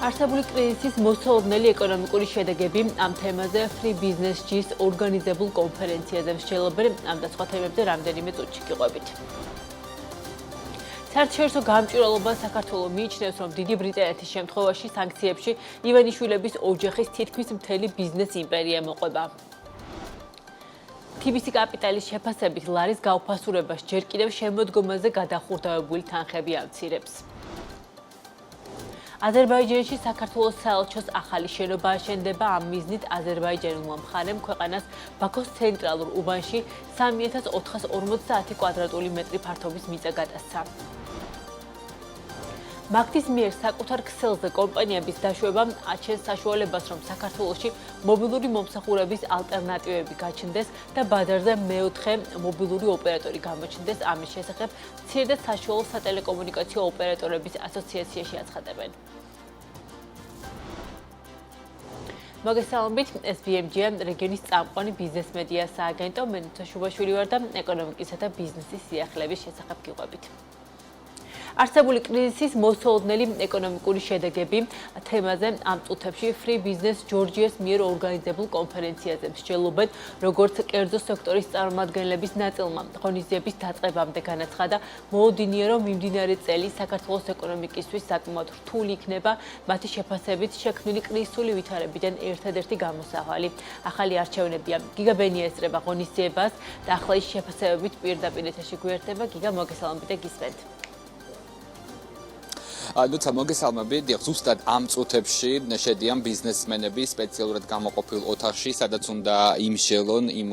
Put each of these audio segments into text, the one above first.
არსებული კრიზისის მოსალოდნელი ეკონომიკური შედეგები ამ თემაზე Free Business G-ის ორგანიზებულ კონფერენციაზე მსჯელობენ ამ და სხვა თემებზე რამდენიმე წუთში გიყვებით. საერთაშორისო გამჭვირვალობა საქართველოს მიიჩნევს, რომ დიდი ბრიტანეთის შემთხვევაში სანქციებში ივანიშვილების ოჯახის თითქმის მთელი ბიზნეს იმპერია მოყვება. TBC კაპიტალის შეფასებით ლარის გაუფასურებას ჯერ კიდევ შემოდგომაზე გადახურდავებული თანხები ამცირებს. აზერბაიჯანში საქართველოს საელჩოს ახალი შენობა აშენდება. ამ მიზნით აზერბაიჯანულმა მხარემ ქვეყანას ბაქოს ცენტრალურ უბანში 3450 კვადრატული მეტრი ფართობის მიწა გადასცა. მაგდის მიერ საკუთარ ქსელზე კომპანიების დაშვებამ აჩენს საშუალებას, რომ საქართველოში მობილური მომსახურების ალტერნატივები გაჩნდეს და ბაზარზე მეოთხე მობილური ოპერატორი გამოჩნდეს. ამის შესახებ მცირე და საშუალო სატელეკომუნიკაციო ოპერატორების ასოციაციაში აცხადებენ. მოგესალმებით, SBMG-ა რეგიონის წამყვანი ბიზნეს მედია სააგენტო, მე ნუცა შუბაშვილი ვარ და ეკონომიკისა და ბიზნესის სიახლეების შესახებ გიყვებით. არსებული კრიზისის მოსალოდნელი ეკონომიკური შედეგები თემაზე ამ წუთებში Free Business Georgia's მიერ ორგანიზებულ კონფერენციაზე მსჯელობენ, როგორც კერძო სექტორის წარმომადგენლების ნაწილმა ღონისძიების დაწყებამდე განაცხადა, მოუდინია, რომ მიმდინარე წელი საქართველოს ეკონომიკისთვის საკმაოდ რთული იქნება, მათი შეფასებით შექმნილი კრიზისული ვითარებიდან ერთადერთი გამოსავალი. ახალი არჩევნებია. გიგა ბენია ესწრება ღონისძიებას და ახლა ის შეფასებებით პირდაპირ ეთერში გვერდება. გიგა, მოგესალმებით და გისმენთ. ნუცა მოგესალმებით, ზუსტად ამ წუთებში შედიან ბიზნესმენები სპეციალურად გამოყოფილ ოთახში, სადაც უნდა იმსჯელონ იმ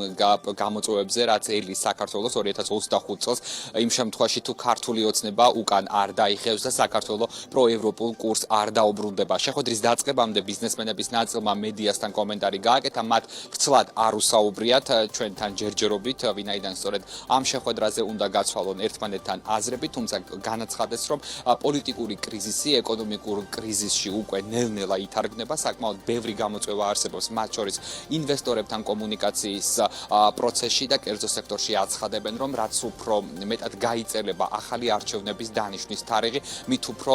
გამოწვევებზე, რაც ელის საქართველოს 2025 წელს, იმ შემთხვევაში თუ ქართული ოცნება უკან არ დაიხევს და საქართველოს პროევროპულ კურსს არ დაუბრუნდება. შეხვედრის დაწყებამდე ბიზნესმენების ნაწილმა მედიასთან კომენტარი გააკეთა, მათ ვრცლად არ უსაუბრიათ ჩვენთან ჯერჯერობით, ვინაიდან სწორედ ამ შეხვედრაზე უნდა გაცვალონ ერთმანეთთან აზრები, თუმცა განაცხადეს, რომ პოლიტიკური კრიზისი ეკონომიკურ კრიზისში უკვე ნელ-ნელა ითარგმნება, საკმაოდ ბევრი გამოწვევა არსებობს, მათ შორის ინვესტორებთან კომუნიკაციის პროცესში და კერძო სექტორში აცხადებენ, რომ რაც უფრო მეტად გაიწელება ახალი არჩევნების დანიშვნის თარიღი, მით უფრო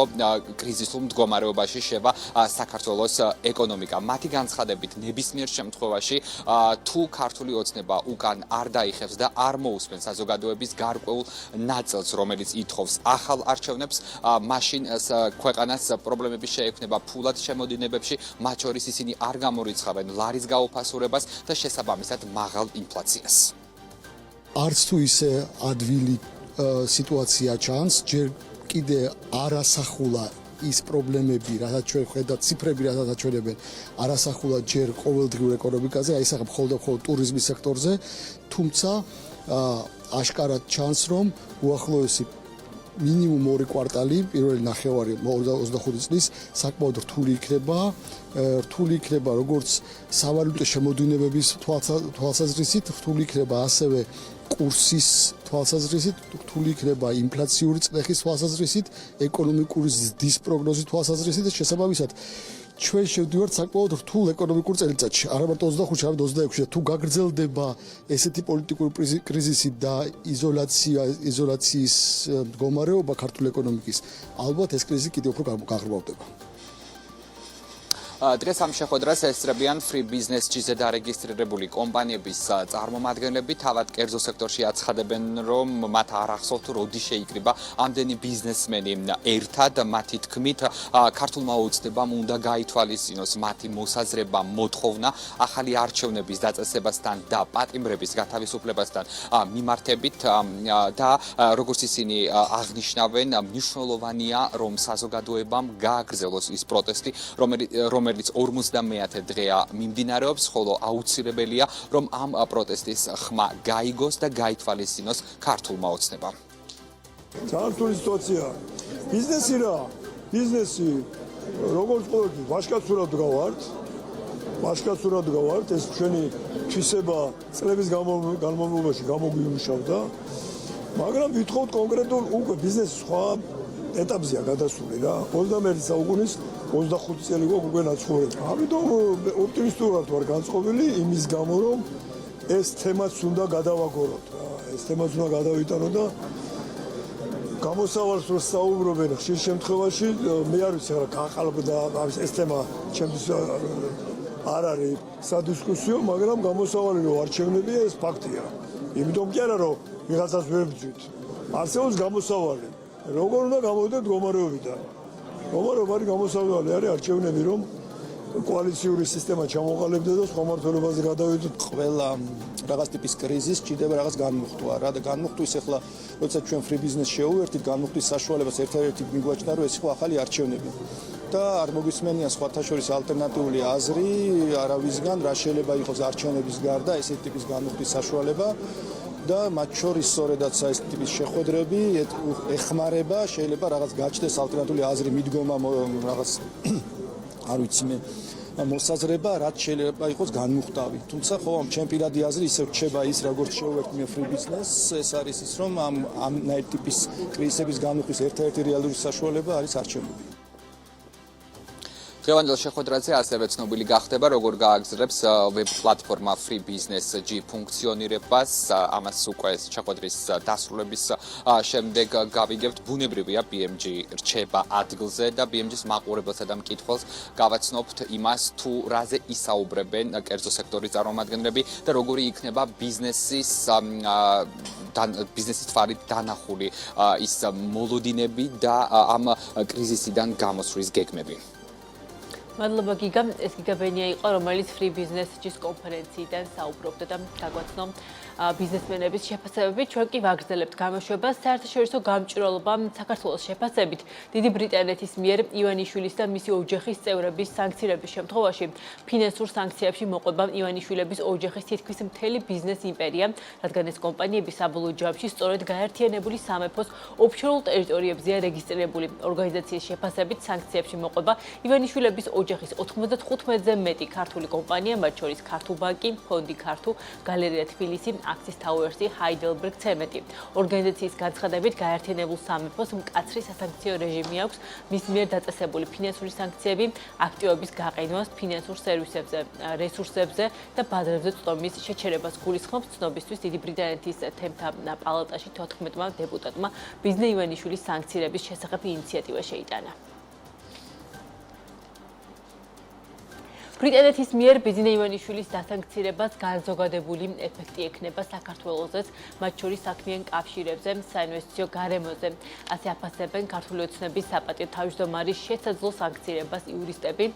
კრიზისულ მდგომარეობაში შევა საქართველოს ეკონომიკა. მათი განცხადებით, ნებისმიერ შემთხვევაში თუ ქართული ოცნება უკან არ დაიხევს და არ მოусმენს საზოგადოების გარკვეულ ნაწილს, რომელიც ითხოვს ახალ არჩევნებს, მაშინ ქვეყანას პრობლემები შეექმნება ფულად შემოდინებებში, მათ შორის ისინი არ გამორიცხავენ ლარის გაუფასურებას და შესაბამისად მაღალ ინფლაციას. არც თუ ისე ადვილი სიტუაცია ჩანს, ჯერ კიდე არ ასახულა ის პრობლემები, რასაც ჩვენ ხედავთ, ციფრები, რასაც აჩვენებენ, არ ასახულა ჯერ ყოველდღიურ ეკონომიკაზე, აისახა მხოლოდ ტურიზმის სექტორზე, თუმცა აშკარად ჩანს, რომ უახლოესი მინიმუმ 2 კვარტალი, პირველი ნახევარი 25 წლის საკმაოდ რთული იქნება, როგორც სავალუტო შემოდინებების თვალსაზრისით, რთული იქნება ასევე კურსის თვალსაზრისით, რთული იქნება ინფლაციური წნეხის თვალსაზრისით, ეკონომიკური ზრდის პროგნოზის თვალსაზრისით და შესაბამისად ჩვენ შევდივართ საკმაოდ რთულ ეკონომიკურ წელიწადში. არა მარტო 25-ში, არამედ 26-ში. თუ გაგრძელდება ესეთი პოლიტიკური კრიზისი და იზოლაციის მდგომარეობა ქართული ეკონომიკის, ალბათ ეს კრიზისი კიდევ უფრო გაღრმავდება. დღეს ამ შეხვედრას ესწრებიან Free Business G-ზე დარეგისტრირებული კომპანიების წარმომადგენლები, თავად კერძო სექტორში აცხადებენ, რომ მათ არ ახსოვთ, როდი შეიკრიბა ამდენი ბიზნესმენი ერთად, მათი თქმით, ქართულმა ოცნებამ უნდა გაითვალისწინოს მათი მოსაზრება, მოთხოვნა ახალი არჩევნების დაწესებასთან და პატიმრების გათავისუფლებასთან მიმართებით და როგორც ისინი აღნიშნავენ, მნიშვნელოვანია, რომ საზოგადოებამ გააგრძელოს ის პროტესტი, რომელიც 50-მე დღეა მიმდინარეობს, ხოლო აუცილებელია, რომ ამ პროტესტის ხმა გაიგოს და გაითვალისწინოს ქართულმა ოცნებამ. ძალიან რთული სიტუაცია. ბიზნესი როგორც ყოველთვის ვაჟკაცურად გავართ, ეს ჩვენი თვისება წლების განმავლობაში გამოგვიმუშავდა, მაგრამ ვითხოვთ კონკრეტულ უკვე ბიზნესის სხვა ეტაპზეა გადასული რა. 21 საუკუნის 25 წელი უკვე ნაცხოვრები. ამიტომ ოპტიმისტურად ვარ განწყობილი იმის გამო, რომ ეს თემაც უნდა გადავაგოროთ რა. ეს თემაც უნდა გადავიტანო და გამოსავალს რო საუბრობენ ხშირ შემთხვევაში მე არ ვიცი რა გაყალბდა ეს თემა ჩემთვის არ არის სადისკუსიო, მაგრამ გამოსავალი რო არჩევნებია ეს ფაქტია. იმიტომ კი არა რომ ვიღაცას ვერ ბძვით. არსებობს გამოსავალი. როგორ უნდა გამოვიდეთ მდგომარეობიდან? მდგომარეობა არის გამოსავალი, არის არჩევნები, რომ კოალიციური სისტემა ჩამოყალიბდა და სხვა მმართველობაზე გადავიდეთ. ყველა რაღაც ტიპის კრიზის ჭირდება რაღაც განმუხტვა რა და განმუხტვის ახლა როცა ჩვენ free business შევუერთდით განმუხტვის საშუალებას ერთ-ერთი მიგვაჩნდა რომ ეს იყო ახალი არჩევნები და არ მოგვისმენია სხვათა შორის ალტერნატიული აზრი არავისგან რა შეიძლება იყოს არჩევნების გარდა ესეთი ტიპის განმუხტვის საშუალება და მათ შორის სწორედაც ეს ტიპის შეხვედრები ეხმარება შეიძლება რაღაც გაჩნდეს ალტერნატიული აზრი მიდგომა რაღაც არ ვიცი მე მოსაზრება რაც შეიძლება იყოს განმუხტავი თუმცა ხო ჩემ პირადი აზრი ისევ რჩება ის როგორც შევუერთდი free business ეს არის ის რომ ამ ნაირ ტიპის კრიზისების განმუხტვის ერთ-ერთი რეალური საშუალება არის არჩევნები დღევანდელ შეხვედრაზე ასევე ცნობილი გახდება, როგორ გააგრძელებს ვებ პლატფორმა Free Business G ფუნქციონირებას. ამას უკვე შეხვედრის დასრულების შემდეგ გავიგებთ. ბუნებრივია BMG რჩება ადგილზე და BMG-ს მაყურებელსა და მკითხველს გავაცნობთ იმას, თუ რაზე ისაუბრებენ კერძო სექტორის წარმომადგენლები და როგორი იქნება ბიზნესის თვარით დანახული ის მოლოდინები და ამ კრიზისიდან გამოსვლის გეგმები. მადლობა გიგა, ეს გიგა ბენია იყო, რომელიც Free Business-ის კონფერენციიდან საუბრობდა და გაგვაცნო ბიზნესმენების შეფასებები. ჩვენ კი ვაგრძელებთ გამოშვებას საერთაშორისო გამჭვირვალობა საქართველოს შეფასებით. დიდი ბრიტანეთის მიერ ივანიშვილის და მისი ოჯახის წევრების სანქციების შემთხვევაში ფინანსურ სანქციებში მოყვება ივანიშვილების ოჯახის თითქმის მთელი ბიზნეს იმპერია, რადგან ეს კომპანიები საბოლოო ჯამში სწორედ გაერთიანებული სამეფოს ოფშორულ ტერიტორიებზეა რეგისტრირებული. ორგანიზაციის შეფასებით სანქციებში მოყვება ივანიშვილების ოჯახის 95-ზე მეტი ქართული კომპანია, მათ შორის ქართულ ბანკი, ფონდი ქართუ, გალერეა თბილისი, აქციის ტაუერსი, ჰაიდელბერგ ცემენტი. ორგანიზაციის განცხადებით გაერთიანებულ სამეფოს მკაცრი სასანქციო რეჟიმი აქვს მის მიერ დაწესებული ფინანსური სანქციები აქტივების გაყიდვას, ფინანსურ სერვისებზე, რესურსებზე და ბაზრებზე წვდომის შეჩერებას გულისხმობს. ცნობისთვის დიდი ბრიტანეთის თემთა პალატაში 14-მა დეპუტატმა ბიზნე ივანიშვილის სანქციების შესახებ ინიციატივა შეიტანა. ბრიტანეთის მიერ ბიზნე ივანიშვილის დასანქცირებას განზოგადებული ეფექტი ექნება საქართველოსაც, მათ შორის საქმიან კავშირებზე, საინვესტიციო გარემოზე. ასე აფასებენ ქართული ოცნების საპატიო თავმჯდომარის შესაძლო სანქცირებას იურისტები.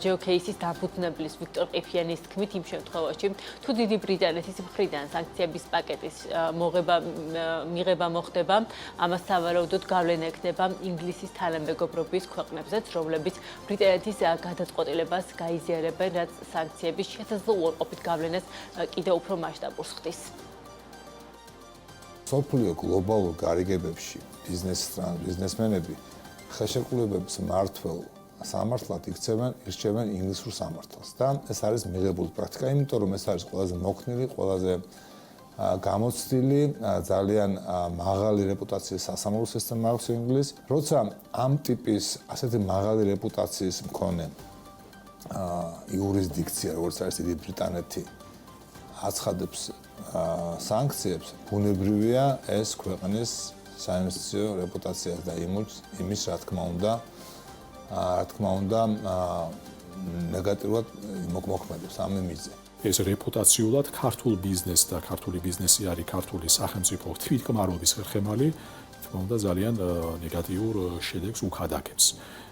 ჯეოკეისის დამფუძნებლის ვიქტორ ყიფიანის თქმით, იმ შემთხვევაში, თუ დიდი ბრიტანეთის მხრიდან სანქციების პაკეტის მიღება მოხდება, ამას სავარაუდოდ გავლენა ექნება ინგლისის თანამეგობრობის ქვეყნებზეც, რომლებიც ბრიტანეთის გადაწყვეტილებას გაიზიარებენ, რაც სანქციების შესაძლო უარყოფით გავლენას კიდევ უფრო მასშტაბურს ხდის. სოფლიო გლობალურ გარიგებებში ბიზნესმენები ხელშეკრულებების მმართველ სამართლად ირჩევენ ინგლისურ სამართალს და ეს არის მიღებული პრაქტიკა, იმიტომ რომ ეს არის ყველაზე მოქნილი, ყველაზე გამოცდილი, ძალიან მაღალი რეპუტაციის სასამართლო სისტემა აქვს ინგლისს. როცა ამ ტიპის ასეთი მაღალი რეპუტაციის მქონე იურისდიქცია, როგორც არის დიდი ბრიტანეთი, აცხადებს სანქციებს, ბუნებრივია ეს ქვეყნის საინვესტიციო რეპუტაციას და იმის, რა თქმა უნდა, ნეგატიურად მოქმედებს ამ მიზეზზე. ეს რეპუტაციულად ქართულ ბიზნესს და ქართული ბიზნესი არის ქართული სახელმწიფო თვითკმარობის ხერხემალი, თქმა უნდა ძალიან ნეგატიურ შედეგს უქადაგებს.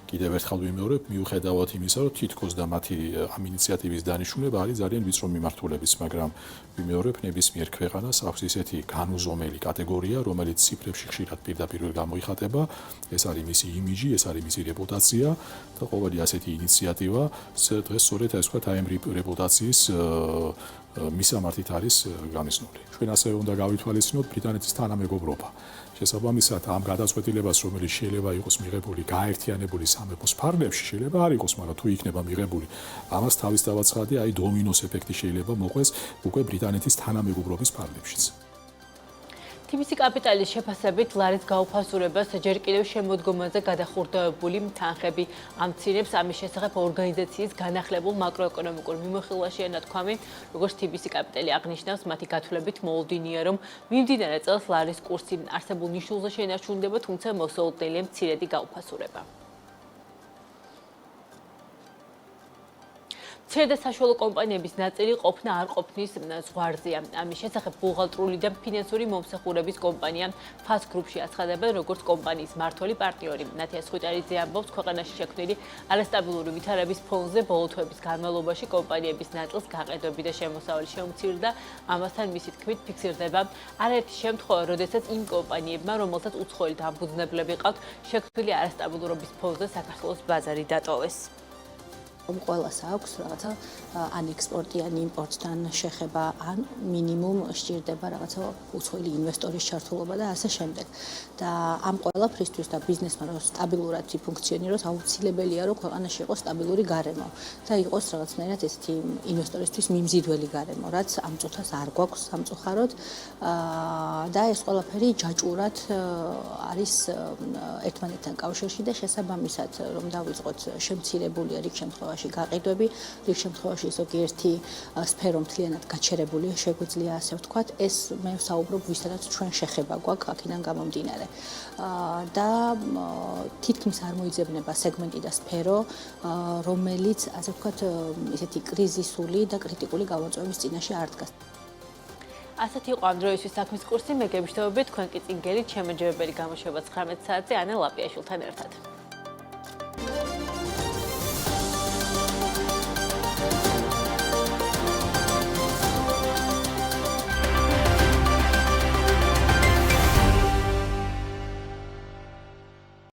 კიდევ ერთხელ ვიმეორებ, მიუხედავად იმისა, რომ თითქოს და მათი ამ ინიციატივის დანიშნულება არის ძალიან ვიწრო მიმართულების, მაგრამ ვიმეორებ, ნებისმიერ ქვეყანას აქვს ისეთი განუზომელი კატეგორია, რომელიც ციფრებში ხშირად პირდაპირ გამოიხატება, ეს არის მისი იმიჯი, ეს არის მისი რეპუტაცია და ყოველი ასეთი ინიციატივა დღეს სწორედ ეს ვთქვათ, აი ამ რეპუტაციის მისამართით არის გამიზნული. ჩვენ ასევე უნდა გავითვალისწინოთ ბრიტანეთის თანამეგობრობა. შესაბამისად, ამ გადაწყვეტილებას, რომელიც შეიძლება იყოს მიღებული გაერთიანებული სამეფოს ფარგლებში, შეიძლება არ იყოს, მაგრამ თუ იქნება მიღებული, ამას თავისთავად ცხადია, აი დომინოს ეფექტი შეიძლება მოყვეს უკვე ბრიტანეთის თანამეგობრობის ფარგლებშიც. TBC კაპიტალის შეფასებით ლარის გაუფასურებას ჯერ კიდევ შემოდგომაზე გადახურდებული თანხები ამცირებს. ამის შესახებ ორგანიზაციის განახლებულ მაკროეკონომიკურ მიმოხილვაშია ნათქვამი, როგორც TBC კაპიტალი აღნიშნავს, მათი გათვლებით მოულოდნელია, რომ მიმდინარე წელს ლარის კურსი არსებულ ნიშნულზე შენარჩუნდება, თუმცა მოსაუდგენელია მცირედი გაუფასურება. მცირე და საშუალო კომპანიების ნაწილი ყოფნა არ ყოფნის ზღვარზეა. ამის შესახებ ბუღალტრული და ფინანსური მომსახურების კომპანია FAST Group-ში აცხადებენ, როგორც კომპანიის მმართველი პარტნიორი. ნათია სხუტარიძე ამბობს, ქვეყანაში შექმნილი არასტაბილური ვითარების ფონზე ბოლო თვეების განმავლობაში კომპანიების ნაწილს გაყიდვები და შემოსავალი შემცირდა. ამასთან მისი თქმით ფიქსირდება არაერთი შემთხვევა, როდესაც იმ კომპანიებმა, რომელთაც უცხოელი დამფუძნებლები ყავთ, შექმნილი არასტაბილურობის ფონზე საქართველოს ბაზარი დატოვეს. ყველას აქვს რაღაცა ან ექსპორტი ან იმპორტთან შეხება ან მინიმუმ სჭირდება რაღაცა უცხოელი ინვესტორის ჩართულობა და ასე შემდეგ. და ამ ყველაფრისთვის და ბიზნესმა რომ სტაბილურად იფუნქციონიროს, აუცილებელია რომ ქვეყანაში იყოს სტაბილური გარემო და იყოს რაღაცნაირად ესეთი ინვესტორისთვის მიმზიდველი გარემო, რაც ამ წუთას არ გვაქვს სამწუხაროდ და ეს ყველაფერი ჯაჭვურად არის ერთმანეთთან კავშირში და შესაბამისად რომ დავიწყოთ შემცირებულია რიგ შემთხვევაში გაყიდვები, რიგ შემთხვევაში ზოგიერთი სფერო მთლიანად გაჩერებულია, შეგვიძლია ასე ვთქვათ, ეს მე ვსაუბრობ ვისაც ჩვენ შეხება გვაქვს აქედან გამომდინარე. და თითქმის არ მოიძებნება სეგმენტი და სფერო, რომელიც ასე ვთქვათ, ესეთი კრიზისული და კრიტიკული გამოწვევის წინაშე არ დგას. ასეთი იყო ამ დროისთვის საქმის კურსი, მე გებიშთებოდით, თქვენ კი წინ გელით შემეჯებებელი გამოშვება 19 საათზე ანა ლაპიაშვილთან ერთად.